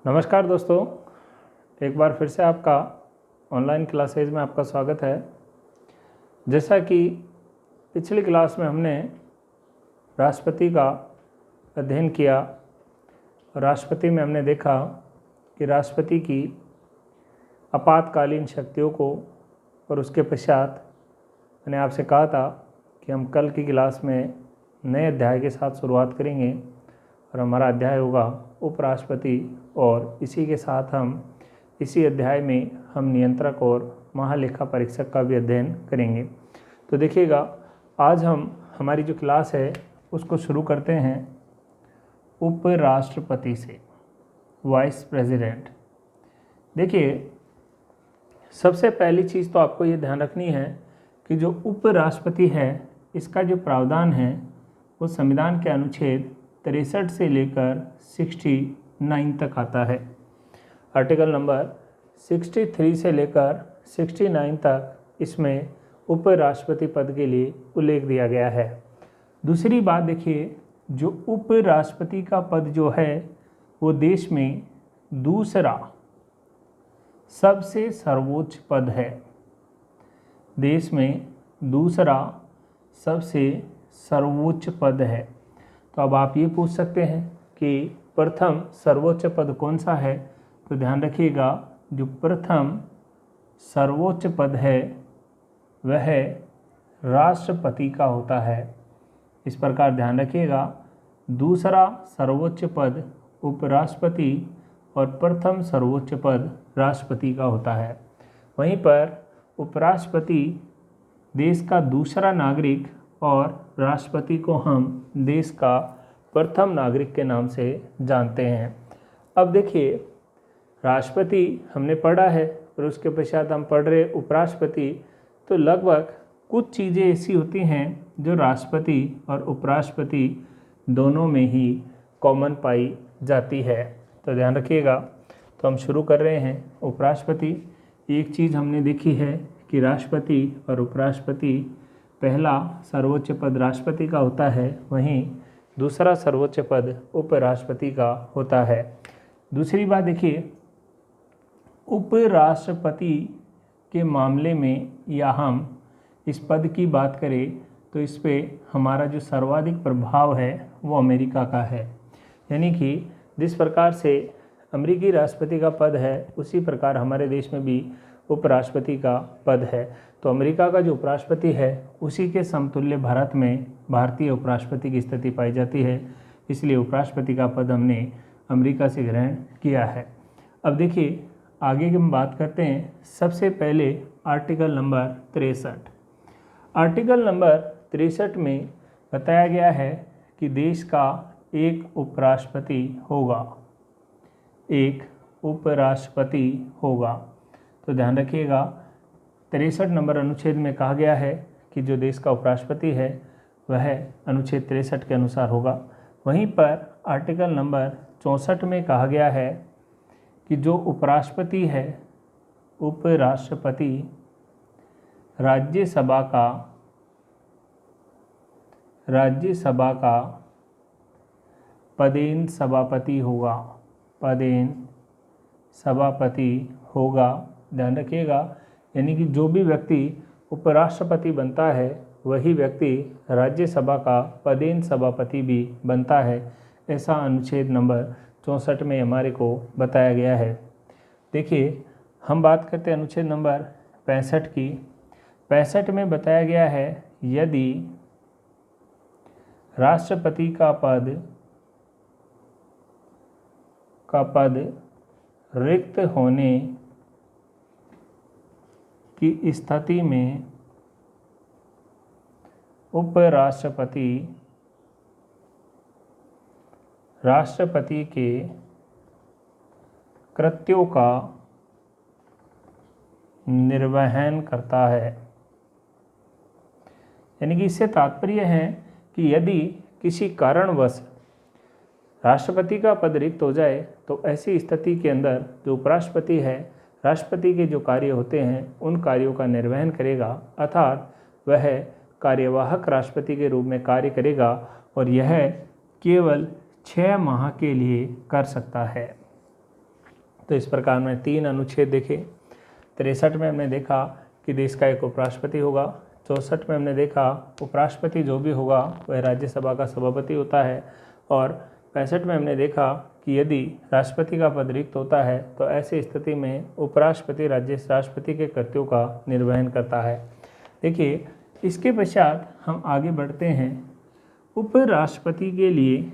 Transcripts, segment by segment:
नमस्कार दोस्तों, एक बार फिर से आपका ऑनलाइन क्लासेज में आपका स्वागत है। जैसा कि पिछली क्लास में हमने राष्ट्रपति का अध्ययन किया और राष्ट्रपति में हमने देखा कि राष्ट्रपति की आपातकालीन शक्तियों को और उसके पश्चात मैंने आपसे कहा था कि हम कल की क्लास में नए अध्याय के साथ शुरुआत करेंगे और हमारा अध्याय होगा उपराष्ट्रपति और इसी के साथ हम इसी अध्याय में हम नियंत्रक और महालेखा परीक्षक का भी अध्ययन करेंगे। तो देखिएगा, आज हम हमारी जो क्लास है उसको शुरू करते हैं उपराष्ट्रपति से, वाइस प्रेसिडेंट। देखिए, सबसे पहली चीज़ तो आपको ये ध्यान रखनी है कि जो उपराष्ट्रपति है इसका जो प्रावधान है वो संविधान के अनुच्छेद 63 से लेकर 69 तक आता है। आर्टिकल नंबर 63 से लेकर 69 तक इसमें उपराष्ट्रपति पद के लिए उल्लेख दिया गया है। दूसरी बात देखिए, जो उपराष्ट्रपति का पद जो है वो देश में दूसरा सबसे सर्वोच्च पद है। देश में दूसरा सबसे सर्वोच्च पद है। तो अब आप ये पूछ सकते हैं कि प्रथम सर्वोच्च पद कौन सा है। तो ध्यान रखिएगा, जो प्रथम सर्वोच्च पद है वह राष्ट्रपति का होता है। इस प्रकार ध्यान रखिएगा, दूसरा सर्वोच्च पद उपराष्ट्रपति और प्रथम सर्वोच्च पद राष्ट्रपति का होता है। वहीं पर उपराष्ट्रपति देश का दूसरा नागरिक और राष्ट्रपति को हम देश का प्रथम नागरिक के नाम से जानते हैं। अब देखिए, राष्ट्रपति हमने पढ़ा है और उसके पश्चात हम पढ़ रहे उपराष्ट्रपति। तो लगभग कुछ चीज़ें ऐसी होती हैं जो राष्ट्रपति और उपराष्ट्रपति दोनों में ही कॉमन पाई जाती है। तो ध्यान रखिएगा। तो हम शुरू कर रहे हैं उपराष्ट्रपति। एक चीज़ हमने देखी है कि राष्ट्रपति और उपराष्ट्रपति, पहला सर्वोच्च पद राष्ट्रपति का होता है, वहीं दूसरा सर्वोच्च पद उपराष्ट्रपति का होता है। दूसरी बात देखिए, उपराष्ट्रपति के मामले में या हम इस पद की बात करें तो इस पे हमारा जो सर्वाधिक प्रभाव है वो अमेरिका का है। यानी कि जिस प्रकार से अमेरिकी राष्ट्रपति का पद है उसी प्रकार हमारे देश में भी उपराष्ट्रपति का पद है। तो अमेरिका का जो उपराष्ट्रपति है उसी के समतुल्य भारत में भारतीय उपराष्ट्रपति की स्थिति पाई जाती है। इसलिए उपराष्ट्रपति का पद हमने अमेरिका से ग्रहण किया है। अब देखिए, आगे की हम बात करते हैं। सबसे पहले आर्टिकल नंबर 63। आर्टिकल नंबर 63 में बताया गया है कि देश का एक उपराष्ट्रपति होगा, एक उपराष्ट्रपति होगा। तो ध्यान रखिएगा, 63 नंबर अनुच्छेद में कहा गया है कि जो देश का उपराष्ट्रपति है वह अनुच्छेद 63 के अनुसार होगा। वहीं पर आर्टिकल नंबर 64 में कहा गया है कि जो उपराष्ट्रपति है, उपराष्ट्रपति राज्यसभा का पदेन सभापति होगा, पदेन सभापति होगा। ध्यान रखिएगा, यानी कि जो भी व्यक्ति उपराष्ट्रपति बनता है वही व्यक्ति राज्यसभा का पदेन सभापति भी बनता है। ऐसा अनुच्छेद नंबर 64 में हमारे को बताया गया है। देखिए, हम बात करते हैं अनुच्छेद नंबर 65 की। 65 में बताया गया है, यदि राष्ट्रपति का पद रिक्त होने की स्थिति में उपराष्ट्रपति राष्ट्रपति के कृत्यों का निर्वहन करता है। यानी कि इससे तात्पर्य है कि यदि किसी कारणवश राष्ट्रपति का पद रिक्त हो जाए तो ऐसी स्थिति के अंदर जो उपराष्ट्रपति है, राष्ट्रपति के जो कार्य होते हैं उन कार्यों का निर्वहन करेगा, अर्थात वह कार्यवाहक राष्ट्रपति के रूप में कार्य करेगा और यह केवल 6 माह के लिए कर सकता है। तो इस प्रकार में 3 अनुच्छेद देखे। 63 में हमने देखा कि देश का एक उपराष्ट्रपति होगा। 64 में हमने देखा उपराष्ट्रपति जो भी होगा वह राज्यसभा का सभापति होता है। और 65 में हमने देखा कि यदि राष्ट्रपति का पद रिक्त होता है तो ऐसी स्थिति में उपराष्ट्रपति राष्ट्रपति के कर्तव्यों का निर्वहन करता है। देखिए, इसके पश्चात हम आगे बढ़ते हैं। उपराष्ट्रपति के लिए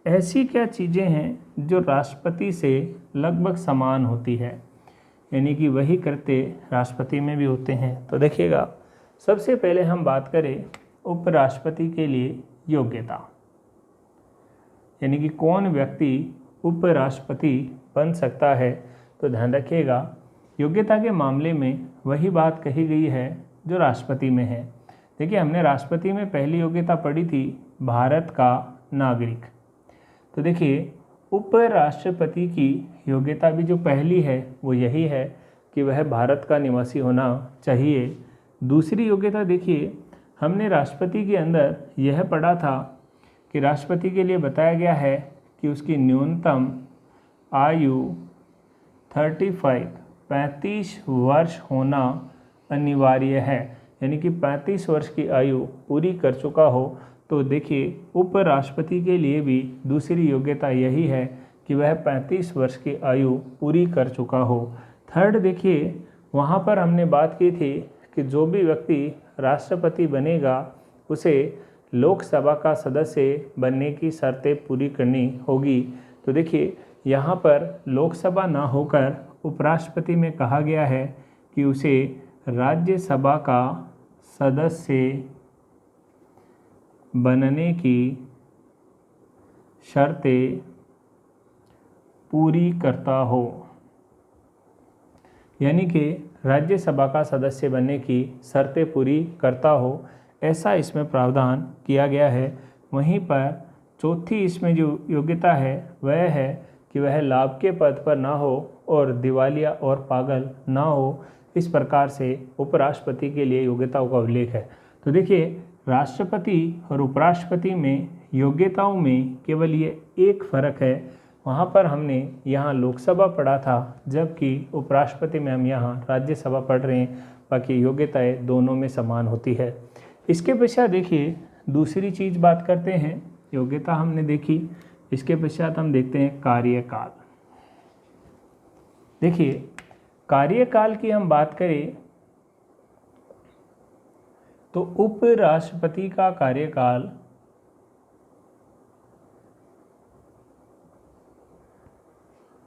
ऐसी क्या चीज़ें हैं जो राष्ट्रपति से लगभग समान होती है, यानी कि वही कृत्य राष्ट्रपति में भी होते हैं। तो देखिएगा, सबसे पहले हम बात करें उपराष्ट्रपति के लिए योग्यता, यानी कि कौन व्यक्ति उपराष्ट्रपति बन सकता है। तो ध्यान रखिएगा, योग्यता के मामले में वही बात कही गई है जो राष्ट्रपति में है। देखिए, हमने राष्ट्रपति में पहली योग्यता पढ़ी थी भारत का नागरिक। तो देखिए, उपराष्ट्रपति की योग्यता भी जो पहली है वो यही है कि वह भारत का निवासी होना चाहिए। दूसरी योग्यता देखिए, हमने राष्ट्रपति के अंदर यह पढ़ा था कि राष्ट्रपति के लिए बताया गया है कि उसकी न्यूनतम आयु 35 वर्ष होना अनिवार्य है, यानी कि 35 वर्ष की आयु पूरी कर चुका हो। तो देखिए, उपराष्ट्रपति के लिए भी दूसरी योग्यता यही है कि वह 35 वर्ष की आयु पूरी कर चुका हो। थर्ड देखिए, वहाँ पर हमने बात की थी कि जो भी व्यक्ति राष्ट्रपति बनेगा उसे लोकसभा का सदस्य बनने की शर्तें पूरी करनी होगी। तो देखिए, यहाँ पर लोकसभा ना होकर उपराष्ट्रपति में कहा गया है कि उसे राज्यसभा का सदस्य बनने की शर्तें पूरी करता हो, यानी कि राज्यसभा का सदस्य बनने की शर्तें पूरी करता हो, ऐसा इसमें प्रावधान किया गया है। वहीं पर चौथी इसमें जो योग्यता है वह है कि वह लाभ के पद पर ना हो और दिवालिया और पागल ना हो। इस प्रकार से उपराष्ट्रपति के लिए योग्यताओं का उल्लेख है। तो देखिए, राष्ट्रपति और उपराष्ट्रपति में योग्यताओं में केवल ये एक फ़र्क है, वहाँ पर हमने यहाँ लोकसभा पढ़ा था, जबकि उपराष्ट्रपति में हम यहाँ राज्यसभा पढ़ रहे हैं। बाकी योग्यताएं दोनों में समान होती है। इसके पश्चात देखिए, दूसरी चीज़ बात करते हैं। योग्यता हमने देखी, इसके पश्चात हम देखते हैं कार्यकाल। देखिए, कार्यकाल की हम बात करें तो उपराष्ट्रपति का कार्यकाल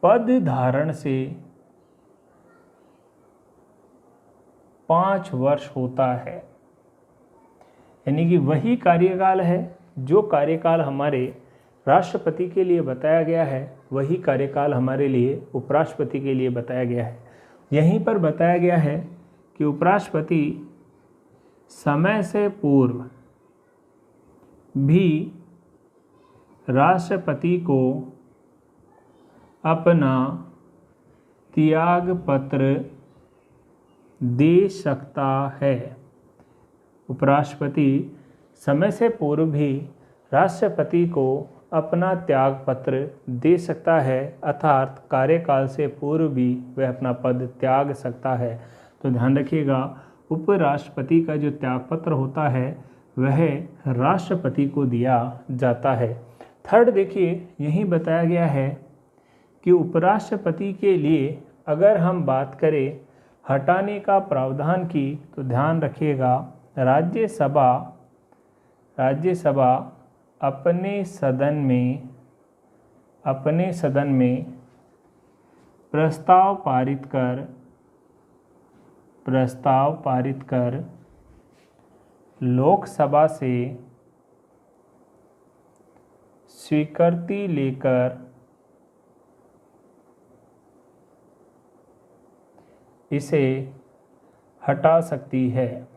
पद धारण से 5 वर्ष होता है, यानी कि वही कार्यकाल है जो कार्यकाल हमारे राष्ट्रपति के लिए बताया गया है, वही कार्यकाल हमारे लिए उपराष्ट्रपति के लिए बताया गया है। यहीं पर बताया गया है कि उपराष्ट्रपति समय से पूर्व भी राष्ट्रपति को अपना त्याग पत्र दे सकता है। उपराष्ट्रपति समय से पूर्व भी राष्ट्रपति को अपना त्याग पत्र दे सकता है, अर्थात कार्यकाल से पूर्व भी वह अपना पद त्याग सकता है। तो ध्यान रखिएगा, उपराष्ट्रपति का जो त्याग पत्र होता है वह राष्ट्रपति को दिया जाता है। थर्ड देखिए, यहीं बताया गया है कि उपराष्ट्रपति के लिए अगर हम बात करें हटाने का प्रावधान की, तो ध्यान रखिएगा, राज्यसभा अपने सदन में प्रस्ताव पारित कर लोकसभा से स्वीकृति लेकर इसे हटा सकती है।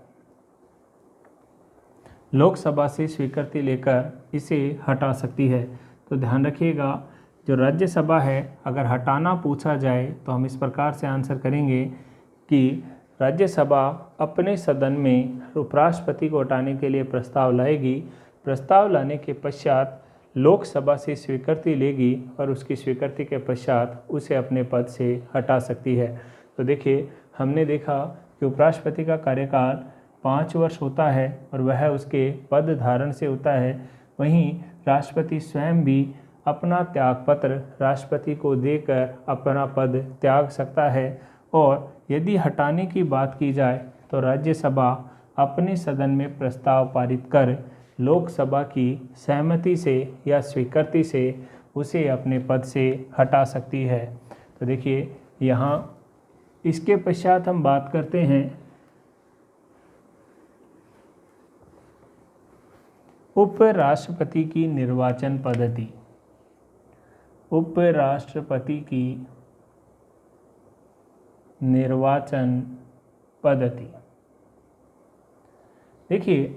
लोकसभा से स्वीकृति लेकर इसे हटा सकती है। तो ध्यान रखिएगा, जो राज्यसभा है अगर हटाना पूछा जाए तो हम इस प्रकार से आंसर करेंगे कि राज्यसभा अपने सदन में उपराष्ट्रपति को हटाने के लिए प्रस्ताव लाएगी। प्रस्ताव लाने के पश्चात लोकसभा से स्वीकृति लेगी और उसकी स्वीकृति के पश्चात उसे अपने पद से हटा सकती है। तो देखिए, हमने देखा कि उपराष्ट्रपति का कार्यकाल 5 वर्ष होता है और वह उसके पद धारण से होता है। वहीं राष्ट्रपति स्वयं भी अपना त्यागपत्र राष्ट्रपति को देकर अपना पद त्याग सकता है। और यदि हटाने की बात की जाए तो राज्यसभा अपने सदन में प्रस्ताव पारित कर लोकसभा की सहमति से या स्वीकृति से उसे अपने पद से हटा सकती है। तो देखिए, यहाँ इसके पश्चात हम बात करते हैं उपराष्ट्रपति की निर्वाचन पद्धति। उपराष्ट्रपति की निर्वाचन पद्धति। देखिए,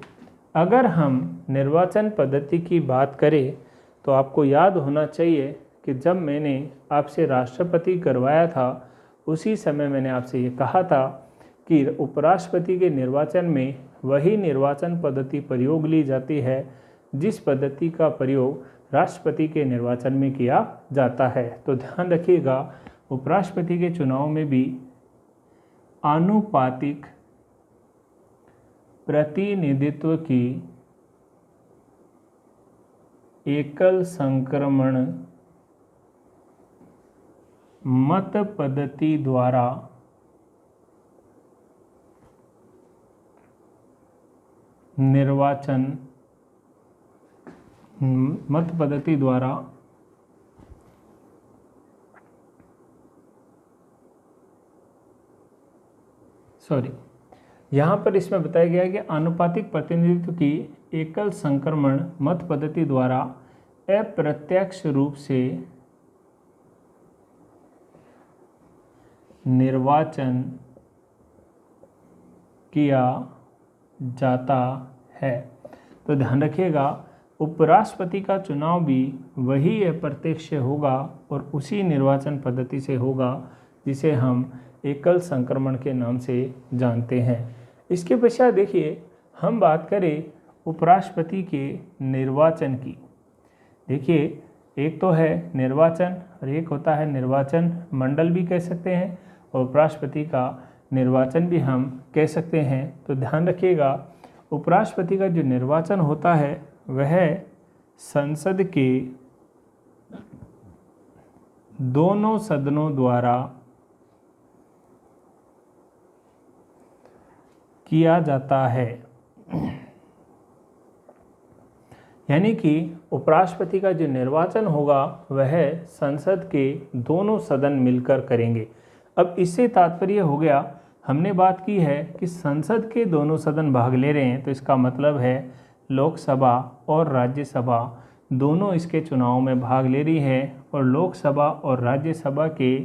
अगर हम निर्वाचन पद्धति की बात करें तो आपको याद होना चाहिए कि जब मैंने आपसे राष्ट्रपति करवाया था उसी समय मैंने आपसे ये कहा था कि उपराष्ट्रपति के निर्वाचन में वही निर्वाचन पद्धति प्रयोग ली जाती है जिस पद्धति का प्रयोग राष्ट्रपति के निर्वाचन में किया जाता है। तो ध्यान रखिएगा, उपराष्ट्रपति के चुनाव में भी आनुपातिक प्रतिनिधित्व की एकल संक्रमण मत पद्धति द्वारा निर्वाचन मत पद्धति द्वारा यहाँ पर इसमें बताया गया है कि आनुपातिक प्रतिनिधित्व की एकल संक्रमण मत पद्धति द्वारा अप्रत्यक्ष रूप से निर्वाचन किया जाता है। तो ध्यान रखिएगा, उपराष्ट्रपति का चुनाव भी वही अप्रत्यक्ष होगा और उसी निर्वाचन पद्धति से होगा जिसे हम एकल संक्रमण के नाम से जानते हैं। इसके पश्चात देखिए, हम बात करें उपराष्ट्रपति के निर्वाचन की। देखिए, एक तो है निर्वाचन और एक होता है निर्वाचन मंडल भी कह सकते हैं और उपराष्ट्रपति का निर्वाचन भी हम कह सकते हैं। तो ध्यान रखिएगा, उपराष्ट्रपति का जो निर्वाचन होता है वह संसद के दोनों सदनों द्वारा किया जाता है। यानी कि उपराष्ट्रपति का जो निर्वाचन होगा वह संसद के दोनों सदन मिलकर करेंगे। अब इससे तात्पर्य हो गया, हमने बात की है कि संसद के दोनों सदन भाग ले रहे हैं, तो इसका मतलब है लोकसभा और राज्यसभा दोनों इसके चुनाव में भाग ले रही है और लोकसभा और राज्यसभा के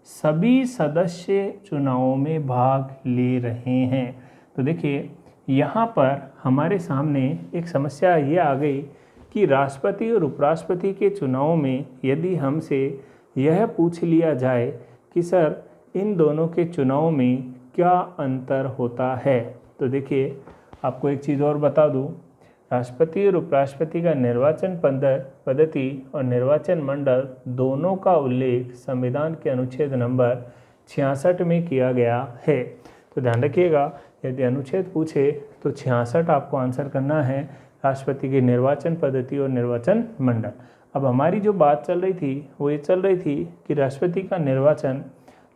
सभी सदस्य चुनावों में भाग ले रहे हैं। तो देखिए, यहाँ पर हमारे सामने एक समस्या ये आ गई कि राष्ट्रपति और उपराष्ट्रपति के चुनाव में यदि हमसे यह पूछ लिया जाए कि सर इन दोनों के चुनाव में क्या अंतर होता है, तो देखिए आपको एक चीज़ और बता दूं, राष्ट्रपति और उपराष्ट्रपति का निर्वाचन पद्धति और निर्वाचन मंडल दोनों का उल्लेख संविधान के अनुच्छेद नंबर 66 में किया गया है। तो ध्यान रखिएगा, यदि अनुच्छेद पूछे तो 66 आपको आंसर करना है, राष्ट्रपति की निर्वाचन पद्धति और निर्वाचन मंडल। अब हमारी जो बात चल रही थी वो ये चल रही थी कि राष्ट्रपति का निर्वाचन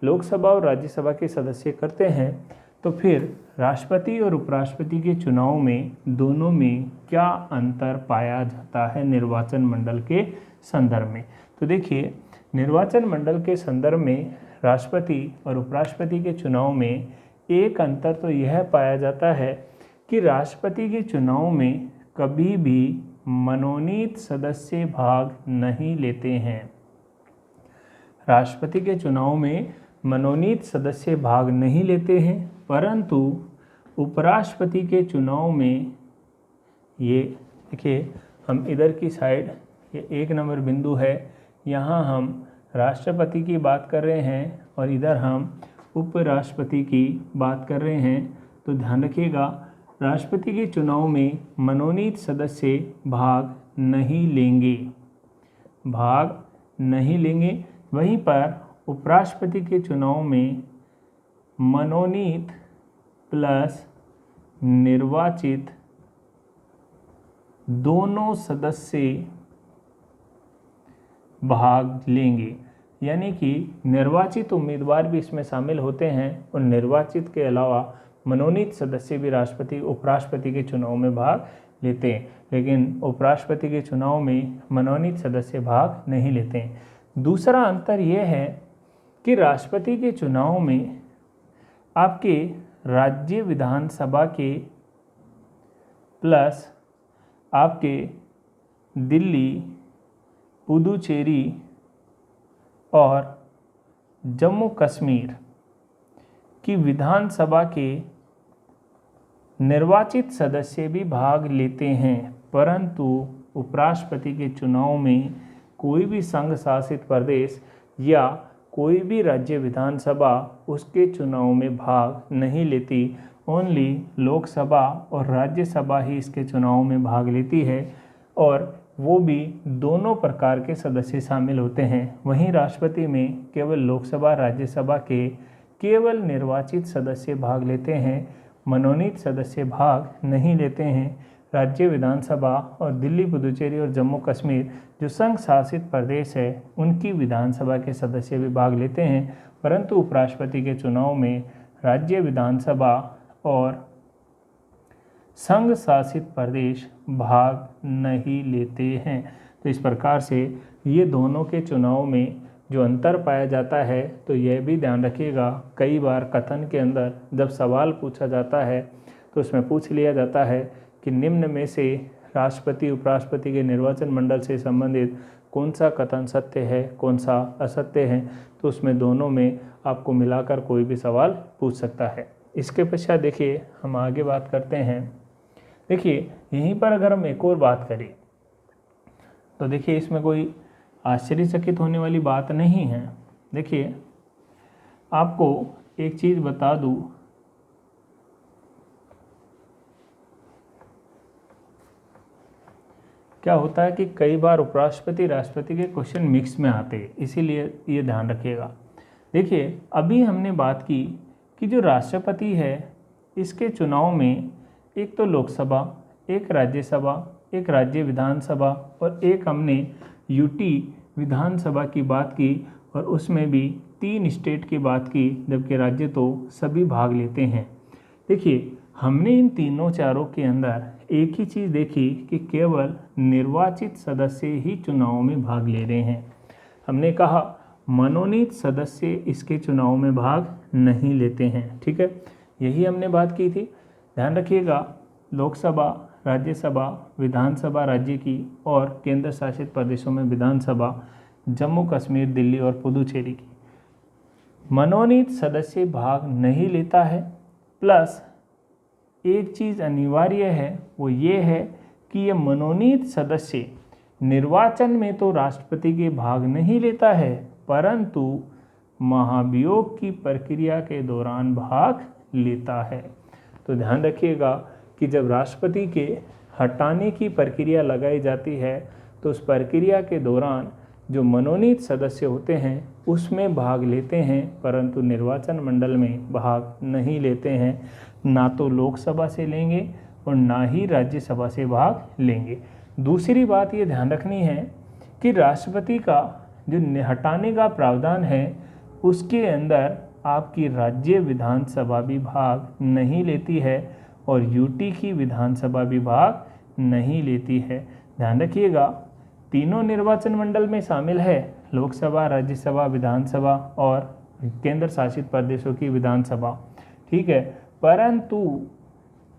लोकसभा और राज्यसभा के सदस्य करते हैं, तो फिर राष्ट्रपति और उपराष्ट्रपति के चुनाव में दोनों में क्या अंतर पाया जाता है निर्वाचन मंडल के संदर्भ में। तो देखिए, निर्वाचन मंडल के संदर्भ में राष्ट्रपति और उपराष्ट्रपति के चुनाव में एक अंतर तो यह पाया जाता है कि राष्ट्रपति के चुनाव में कभी भी मनोनीत सदस्य भाग नहीं लेते हैं। राष्ट्रपति के चुनाव में मनोनीत सदस्य भाग नहीं लेते हैं, परंतु उपराष्ट्रपति के चुनाव में ये देखिए, हम इधर की साइड ये 1 नंबर बिंदु है, यहाँ हम राष्ट्रपति की बात कर रहे हैं और इधर हम उपराष्ट्रपति की बात कर रहे हैं। तो ध्यान रखिएगा, राष्ट्रपति के चुनाव में मनोनीत सदस्य भाग नहीं लेंगे, भाग नहीं लेंगे। वहीं पर उपराष्ट्रपति के चुनाव में मनोनीत प्लस निर्वाचित दोनों सदस्य भाग लेंगे, यानी कि निर्वाचित उम्मीदवार भी इसमें शामिल होते हैं और निर्वाचित के अलावा मनोनीत सदस्य भी राष्ट्रपति उपराष्ट्रपति के चुनाव में भाग लेते हैं, लेकिन उपराष्ट्रपति के चुनाव में मनोनीत सदस्य भाग नहीं लेते हैं। दूसरा अंतर यह है कि राष्ट्रपति के चुनाव में आपके राज्य विधानसभा के प्लस आपके दिल्ली, पुदुचेरी और जम्मू कश्मीर की विधानसभा के निर्वाचित सदस्य भी भाग लेते हैं, परंतु उपराष्ट्रपति के चुनाव में कोई भी संघ शासित प्रदेश या कोई भी राज्य विधानसभा उसके चुनाव में भाग नहीं लेती। ओनली लोकसभा और राज्यसभा ही इसके चुनाव में भाग लेती है और वो भी दोनों प्रकार के सदस्य शामिल होते हैं। वहीं राष्ट्रपति में केवल लोकसभा राज्यसभा के केवल निर्वाचित सदस्य भाग लेते हैं, मनोनीत सदस्य भाग नहीं लेते हैं। राज्य विधानसभा और दिल्ली, पुदुचेरी और जम्मू कश्मीर जो संघ शासित प्रदेश है उनकी विधानसभा के सदस्य भी भाग लेते हैं, परंतु उपराष्ट्रपति के चुनाव में राज्य विधानसभा और संघ शासित प्रदेश भाग नहीं लेते हैं। तो इस प्रकार से ये दोनों के चुनाव में जो अंतर पाया जाता है, तो यह भी ध्यान रखिएगा कई बार कथन के अंदर जब सवाल पूछा जाता है तो उसमें पूछ लिया जाता है कि निम्न में से राष्ट्रपति उपराष्ट्रपति के निर्वाचन मंडल से संबंधित कौन सा कथन सत्य है, कौन सा असत्य है, तो उसमें दोनों में आपको मिलाकर कोई भी सवाल पूछ सकता है। इसके पश्चात देखिए हम आगे बात करते हैं। देखिए यहीं पर अगर हम एक और बात करें तो देखिए इसमें कोई आश्चर्यचकित होने वाली बात नहीं है। देखिए आपको एक चीज़ बता दूं, क्या होता है कि कई बार उपराष्ट्रपति राष्ट्रपति के क्वेश्चन मिक्स में आते हैं, इसीलिए ये ध्यान रखिएगा। देखिए अभी हमने बात की कि जो राष्ट्रपति है इसके चुनाव में एक तो लोकसभा, एक राज्यसभा, एक राज्य विधानसभा और एक हमने यूटी विधानसभा की बात की और उसमें भी 3 स्टेट की बात की, जबकि राज्य तो सभी भाग लेते हैं। देखिए हमने इन तीनों चारों के अंदर एक ही चीज़ देखी कि केवल निर्वाचित सदस्य ही चुनाव में भाग ले रहे हैं। हमने कहा मनोनीत सदस्य इसके चुनाव में भाग नहीं लेते हैं, ठीक है, यही हमने बात की थी। ध्यान रखिएगा लोकसभा, राज्यसभा, विधानसभा राज्य की और केंद्र शासित प्रदेशों में विधानसभा, जम्मू कश्मीर, दिल्ली और पुदुचेरी की मनोनीत सदस्य भाग नहीं लेता है। प्लस एक चीज़ अनिवार्य है वो ये है कि ये मनोनीत सदस्य निर्वाचन में तो राष्ट्रपति के भाग नहीं लेता है, परंतु महाभियोग की प्रक्रिया के दौरान भाग लेता है। तो ध्यान रखिएगा कि जब राष्ट्रपति के हटाने की प्रक्रिया लगाई जाती है तो उस प्रक्रिया के दौरान जो मनोनीत सदस्य होते हैं उसमें भाग लेते हैं, परंतु निर्वाचन मंडल में भाग नहीं लेते हैं। ना तो लोकसभा से लेंगे और ना ही राज्यसभा से भाग लेंगे। दूसरी बात ये ध्यान रखनी है कि राष्ट्रपति का जो हटाने का प्रावधान है उसके अंदर आपकी राज्य विधानसभा भी भाग नहीं लेती है और यूटी की विधानसभा भी भाग नहीं लेती है। ध्यान रखिएगा तीनों निर्वाचन मंडल में शामिल है, लोकसभा, राज्यसभा, विधानसभा और केंद्र शासित प्रदेशों की विधानसभा, ठीक है, परंतु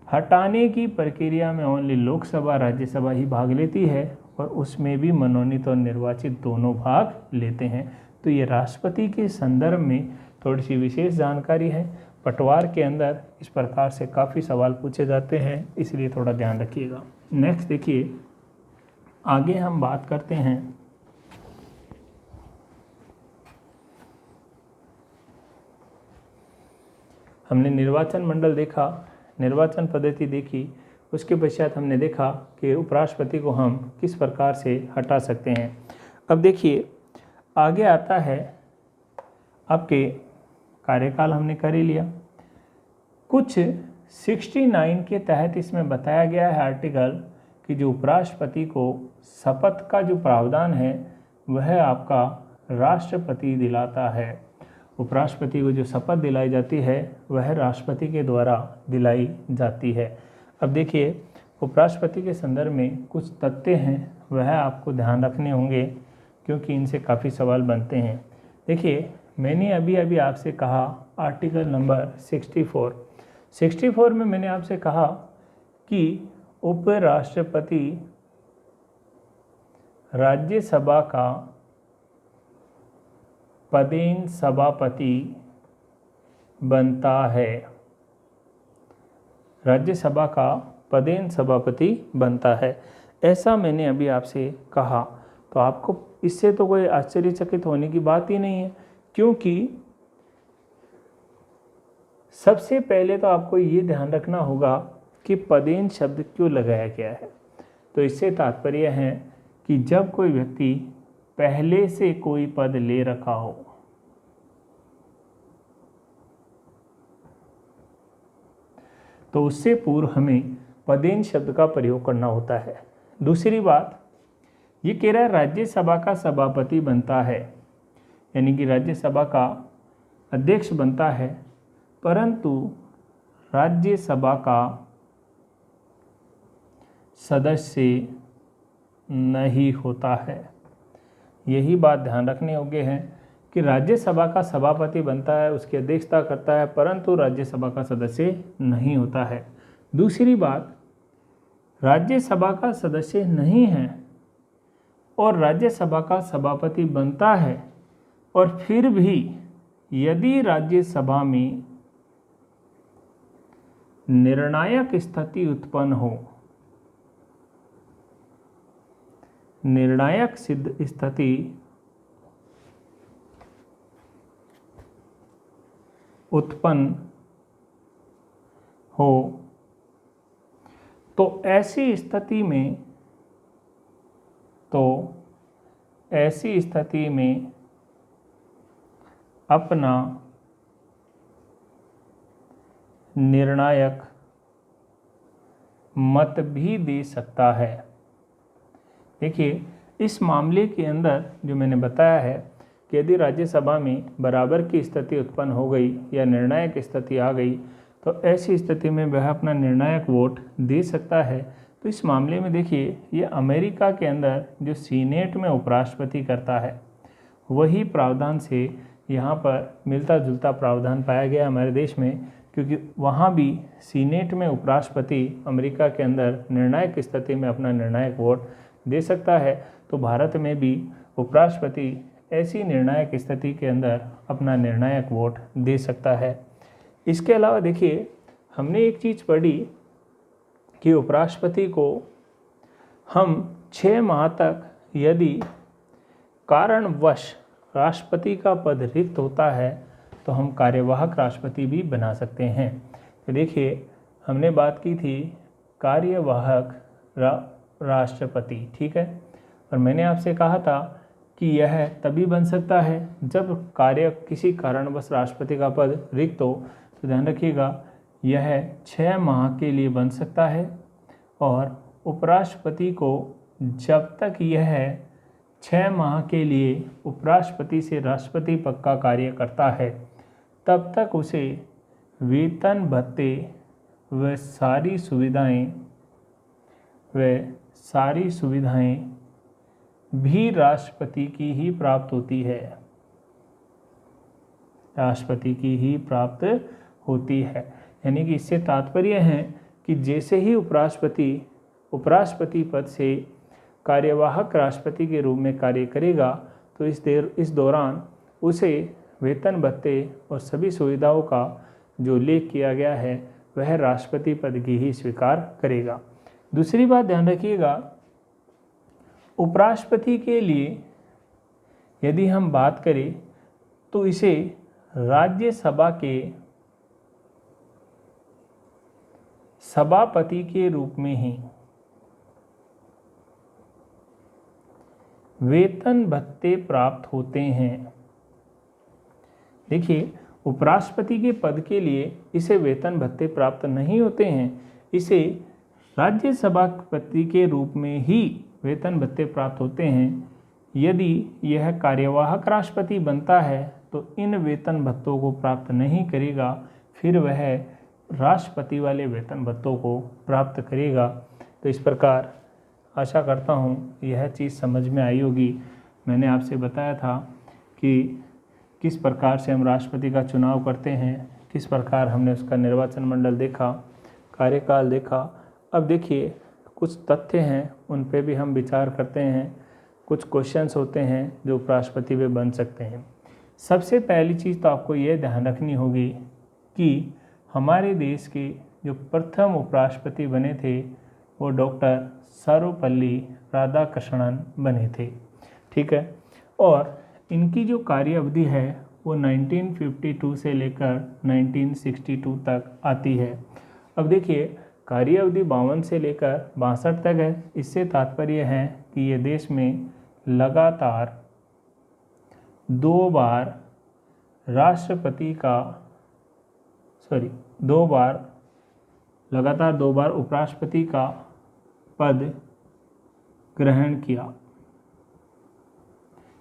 हटाने की प्रक्रिया में ओनली लोकसभा, राज्यसभा ही भाग लेती है और उसमें भी मनोनीत और निर्वाचित दोनों भाग लेते हैं। तो ये राष्ट्रपति के संदर्भ में थोड़ी सी विशेष जानकारी है। पटवार के अंदर इस प्रकार से काफ़ी सवाल पूछे जाते हैं, इसलिए थोड़ा ध्यान रखिएगा। नेक्स्ट देखिए आगे हम बात करते हैं हमने निर्वाचन मंडल देखा, निर्वाचन पद्धति देखी उसके पश्चात हमने देखा कि उपराष्ट्रपति को हम किस प्रकार से हटा सकते हैं। अब देखिए आगे आता है आपके कार्यकाल हमने कर ही लिया। कुछ 69 के तहत इसमें बताया गया है आर्टिकल कि जो उपराष्ट्रपति को शपथ का जो प्रावधान है वह आपका राष्ट्रपति दिलाता है। उपराष्ट्रपति को जो शपथ दिलाई जाती है वह राष्ट्रपति के द्वारा दिलाई जाती है। अब देखिए उपराष्ट्रपति के संदर्भ में कुछ तथ्य हैं वह आपको ध्यान रखने होंगे क्योंकि इनसे काफ़ी सवाल बनते हैं। देखिए मैंने अभी आपसे कहा आर्टिकल नंबर 64 में मैंने आपसे कहा कि उपराष्ट्रपति राज्यसभा का पदेन सभापति बनता है। राज्यसभा का पदेन सभापति बनता है, ऐसा मैंने अभी आपसे कहा। तो आपको इससे तो कोई आश्चर्यचकित होने की बात ही नहीं है, क्योंकि सबसे पहले तो आपको ये ध्यान रखना होगा कि पदेन शब्द क्यों लगाया गया है। तो इससे तात्पर्य है कि जब कोई व्यक्ति पहले से कोई पद ले रखा हो, तो उससे पूर्व हमें पदेन शब्द का प्रयोग करना होता है। दूसरी बात ये कह रहा है राज्यसभा का सभापति बनता है, यानी कि राज्यसभा का अध्यक्ष बनता है, परंतु राज्यसभा का सदस्य नहीं होता है। यही बात ध्यान रखने योग्य है कि राज्यसभा का सभापति बनता है, उसकी अध्यक्षता करता है, परंतु राज्यसभा का सदस्य नहीं होता है। दूसरी बात, राज्यसभा का सदस्य नहीं है और राज्यसभा का सभापति बनता है, और फिर भी यदि राज्यसभा में निर्णायक स्थिति उत्पन्न हो, निर्णायक स्थिति उत्पन्न हो, तो ऐसी स्थिति में अपना निर्णायक मत भी दे सकता है। देखिए इस मामले के अंदर जो मैंने बताया है कि यदि राज्यसभा में बराबर की स्थिति उत्पन्न हो गई या निर्णायक स्थिति आ गई, तो ऐसी स्थिति में वह अपना निर्णायक वोट दे सकता है। तो इस मामले में देखिए ये अमेरिका के अंदर जो सीनेट में उपराष्ट्रपति करता है वही प्रावधान से यहाँ पर मिलता जुलता प्रावधान पाया गया हमारे देश में, क्योंकि वहाँ भी सीनेट में उपराष्ट्रपति अमेरिका के अंदर निर्णायक स्थिति में अपना निर्णायक वोट दे सकता है। तो भारत में भी उपराष्ट्रपति ऐसी निर्णायक स्थिति के अंदर अपना निर्णायक वोट दे सकता है। इसके अलावा देखिए हमने एक चीज़ पढ़ी कि उपराष्ट्रपति को हम 6 माह तक यदि कारणवश राष्ट्रपति का पद रिक्त होता है तो हम कार्यवाहक राष्ट्रपति भी बना सकते हैं। तो देखिए हमने बात की थी कार्यवाहक राष्ट्रपति, ठीक है, और मैंने आपसे कहा था कि यह तभी बन सकता है जब किसी कारणवश राष्ट्रपति का पद रिक्त हो। तो ध्यान रखिएगा यह 6 माह के लिए बन सकता है, और उपराष्ट्रपति को जब तक यह 6 माह के लिए उपराष्ट्रपति से राष्ट्रपति पद का कार्य करता है तब तक उसे वेतन भत्ते व सारी सुविधाएं भी राष्ट्रपति की ही प्राप्त होती है, राष्ट्रपति की ही प्राप्त होती है। यानी कि इससे तात्पर्य है कि जैसे ही उपराष्ट्रपति पद से कार्यवाहक राष्ट्रपति के रूप में कार्य करेगा तो इस दौरान उसे वेतन भत्ते और सभी सुविधाओं का जो उल्लेख किया गया है वह राष्ट्रपति पद की ही स्वीकार करेगा। दूसरी बात ध्यान रखिएगा, उपराष्ट्रपति के लिए यदि हम बात करें तो इसे सभापति के रूप में ही वेतन भत्ते प्राप्त होते हैं। देखिए, उपराष्ट्रपति के पद के लिए इसे वेतन भत्ते प्राप्त नहीं होते हैं, इसे राज्यसभापति के रूप में ही वेतन भत्ते प्राप्त होते हैं। यदि यह कार्यवाहक राष्ट्रपति बनता है तो इन वेतन भत्तों को प्राप्त नहीं करेगा, फिर वह राष्ट्रपति वाले वेतन भत्तों को प्राप्त करेगा। तो इस प्रकार आशा करता हूँ यह चीज़ समझ में आई होगी। मैंने आपसे बताया था कि किस प्रकार से हम राष्ट्रपति का चुनाव करते हैं, किस प्रकार हमने उसका निर्वाचन मंडल देखा, कार्यकाल देखा। अब देखिए, कुछ तथ्य हैं उन पे भी हम विचार करते हैं। कुछ क्वेश्चंस होते हैं जो उपराष्ट्रपति पे बन सकते हैं। सबसे पहली चीज़ तो आपको ये ध्यान रखनी होगी कि हमारे देश के जो प्रथम उपराष्ट्रपति बने थे वो डॉक्टर सर्वपल्ली राधाकृष्णन बने थे। ठीक है, और इनकी जो कार्य अवधि है वो 1952 से लेकर 1962 तक आती है। अब देखिए, कार्य अवधि 52 से लेकर 62 तक है। इससे तात्पर्य है कि ये देश में लगातार 2 बार लगातार 2 बार उपराष्ट्रपति का पद ग्रहण किया।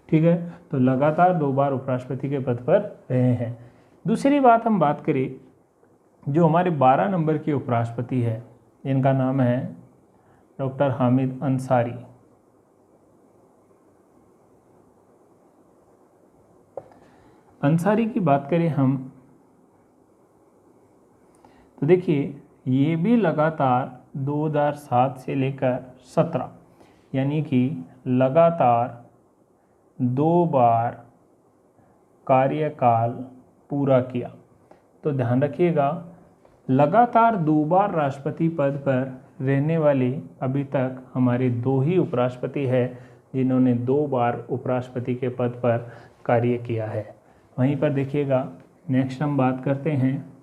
ठीक है, तो लगातार 2 बार उपराष्ट्रपति के पद पर रहे हैं। दूसरी बात हम बात करें, जो हमारे 12 नंबर के उपराष्ट्रपति है, इनका नाम है डॉक्टर हामिद अंसारी। अंसारी की बात करें हम तो देखिए, ये भी लगातार 2007 से लेकर 17 यानी कि लगातार 2 बार कार्यकाल पूरा किया। तो ध्यान रखिएगा, लगातार 2 बार राष्ट्रपति पद पर रहने वाले अभी तक हमारे 2 ही उपराष्ट्रपति हैं जिन्होंने 2 बार उपराष्ट्रपति के पद पर कार्य किया है। वहीं पर देखिएगा, नेक्स्ट हम बात करते हैं,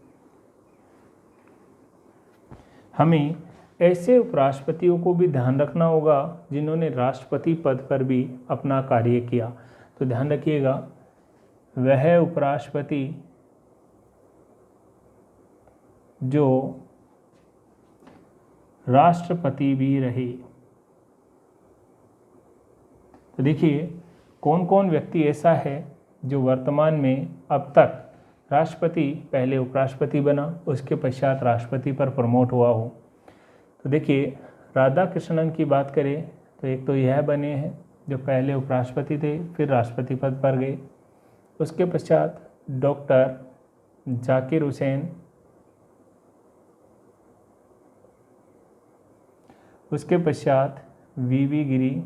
हमें ऐसे उपराष्ट्रपतियों को भी ध्यान रखना होगा जिन्होंने राष्ट्रपति पद पर भी अपना कार्य किया। तो ध्यान रखिएगा, वह उपराष्ट्रपति जो राष्ट्रपति भी रहे। तो देखिए, कौन कौन व्यक्ति ऐसा है जो वर्तमान में अब तक राष्ट्रपति पहले उपराष्ट्रपति बना, उसके पश्चात राष्ट्रपति पर प्रमोट हुआ हो। तो देखिए, राधाकृष्णन की बात करें तो एक तो यह बने हैं जो पहले उपराष्ट्रपति थे फिर राष्ट्रपति पद पर गए। उसके पश्चात डॉक्टर जाकिर हुसैन, उसके पश्चात वीवी गिरी,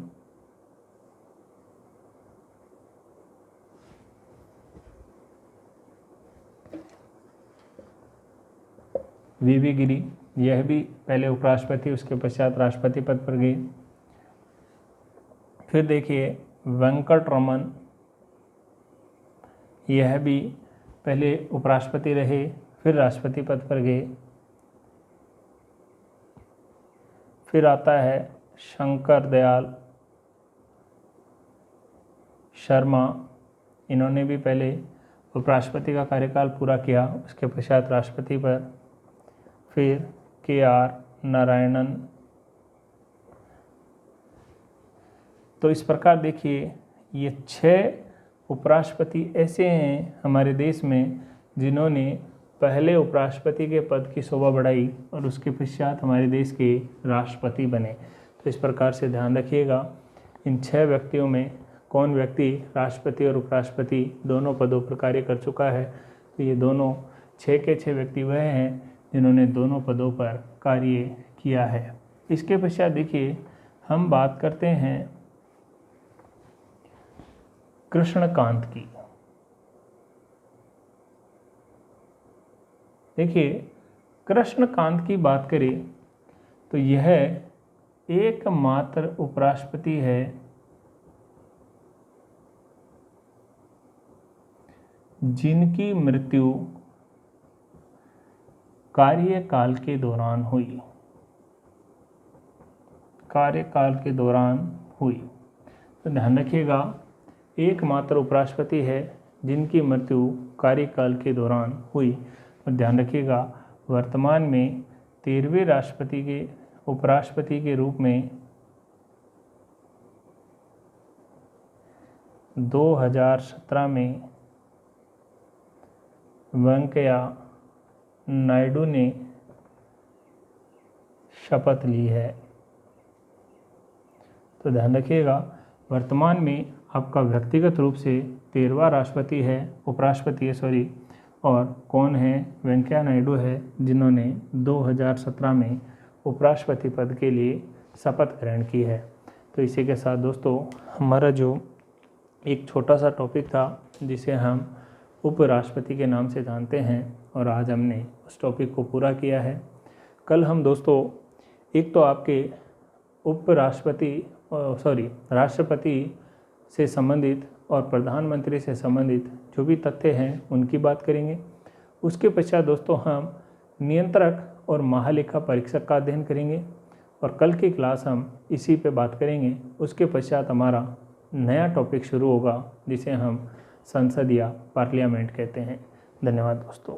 यह भी पहले उपराष्ट्रपति उसके पश्चात राष्ट्रपति पद पर गए। फिर देखिए वेंकट रमन, यह भी पहले उपराष्ट्रपति रहे फिर राष्ट्रपति पद पर गए। फिर आता है शंकर दयाल शर्मा, इन्होंने भी पहले उपराष्ट्रपति का कार्यकाल पूरा किया, उसके पश्चात राष्ट्रपति पर। फिर KR नारायणन। तो इस प्रकार देखिए, ये 6 उपराष्ट्रपति ऐसे हैं हमारे देश में जिन्होंने पहले उपराष्ट्रपति के पद की शोभा बढ़ाई और उसके पश्चात हमारे देश के राष्ट्रपति बने। तो इस प्रकार से ध्यान रखिएगा, इन 6 व्यक्तियों में कौन व्यक्ति राष्ट्रपति और उपराष्ट्रपति दोनों पदों पर कार्य कर चुका है। तो ये दोनों 6 के 6 व्यक्ति वह हैं जिन्होंने दोनों पदों पर कार्य किया है। इसके पश्चात देखिए, हम बात करते हैं कृष्णकांत की। देखिए, कृष्णकांत की बात करें तो यह एकमात्र उपराष्ट्रपति है जिनकी मृत्यु कार्यकाल के दौरान हुई। कार्यकाल के दौरान हुई। तो ध्यान रखिएगा, एकमात्र उपराष्ट्रपति है जिनकी मृत्यु कार्यकाल के दौरान हुई। और ध्यान रखिएगा, वर्तमान में 13वें राष्ट्रपति के उपराष्ट्रपति के रूप में 2017 में वेंकैया नायडू ने शपथ ली है। तो ध्यान रखिएगा, वर्तमान में आपका व्यक्तिगत रूप से 13वां राष्ट्रपति है, उपराष्ट्रपति है सॉरी, और कौन है? वेंकैया नायडू है, जिन्होंने 2017 में उपराष्ट्रपति पद के लिए शपथ ग्रहण की है। तो इसी के साथ दोस्तों, हमारा जो एक छोटा सा टॉपिक था जिसे हम उपराष्ट्रपति के नाम से जानते हैं, और आज हमने उस टॉपिक को पूरा किया है। कल हम दोस्तों एक तो आपके राष्ट्रपति से संबंधित और प्रधानमंत्री से संबंधित जो भी तथ्य हैं उनकी बात करेंगे। उसके पश्चात दोस्तों हम नियंत्रक और महालेखा परीक्षक का अध्ययन करेंगे, और कल की क्लास हम इसी पे बात करेंगे। उसके पश्चात हमारा नया टॉपिक शुरू होगा जिसे हम संसद या पार्लियामेंट कहते हैं। धन्यवाद दोस्तों।